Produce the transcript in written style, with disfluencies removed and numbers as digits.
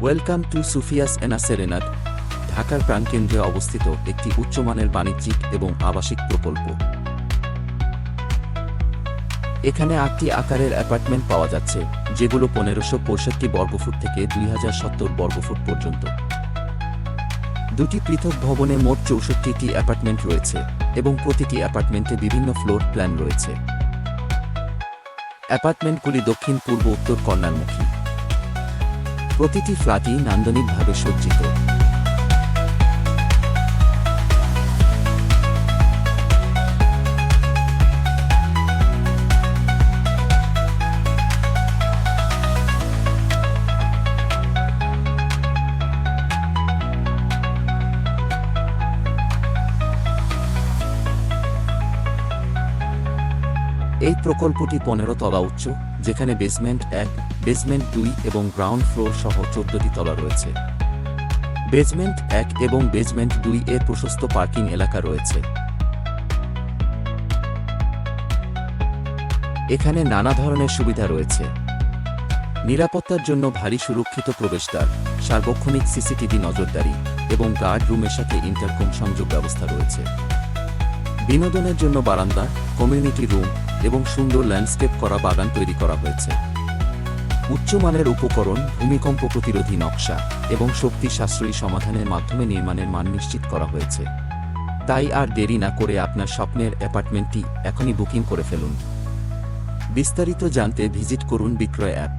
Welcome to সুফিয়াস এনা সেরেনাদ, ঢাকার প্রাণকেন্দ্রে অবস্থিত একটি উচ্চমানের বাণিজ্যিক এবং আবাসিক প্রকল্প। এখানে 8টি আকারের অ্যাপার্টমেন্ট পাওয়া যাচ্ছে, যেগুলো 1565 বর্গফুট থেকে 2070 বর্গফুট পর্যন্ত। দুটি পৃথক ভবনে মোট 64টি অ্যাপার্টমেন্ট রয়েছে এবং প্রতিটি অ্যাপার্টমেন্টে বিভিন্ন ফ্লোর প্ল্যান রয়েছে। অ্যাপার্টমেন্টগুলি দক্ষিণ পূর্ব উত্তর কর্নারমুখী। প্রতিটি ফ্ল্যাটই নান্দনিকভাবে সজ্জিত। এই প্রকল্পটি 15 তলা উচ্চ, যেখানে বেসমেন্ট 1, বেসমেন্ট 2 এবং গ্রাউন্ড ফ্লোর সহ 14টি তলা রয়েছে। বেসমেন্ট 1 এবং বেসমেন্ট 2 এর প্রশস্ত পার্কিং এলাকা রয়েছে। এখানে নানা ধরনের সুবিধা রয়েছে। নিরাপত্তার জন্য ভারী সুরক্ষিত প্রবেশদ্বার, সার্বক্ষণিক সিসিটিভি নজরদারি এবং গার্ড রুমের সাথে ইন্টারকম সংযোগ ব্যবস্থা রয়েছে। বিনোদনের জন্য বারান্দা, কমিউনিটি রুম এবং সুন্দর ল্যান্ডস্কেপ করা বাগান তৈরি করা হয়েছে। উচ্চমানের উপকরণ, ভূমিকম্প প্রতিরোধী নকশা এবং শক্তি সাশ্রয়ী সমাধানের মাধ্যমে নির্মাণের মান নিশ্চিত করা হয়েছে। তাই আর দেরি না করে আপনার স্বপ্নের অ্যাপার্টমেন্টটি এখনই বুকিং করে ফেলুন। বিস্তারিত জানতে ভিজিট করুন বিক্রয় অ্যাপ।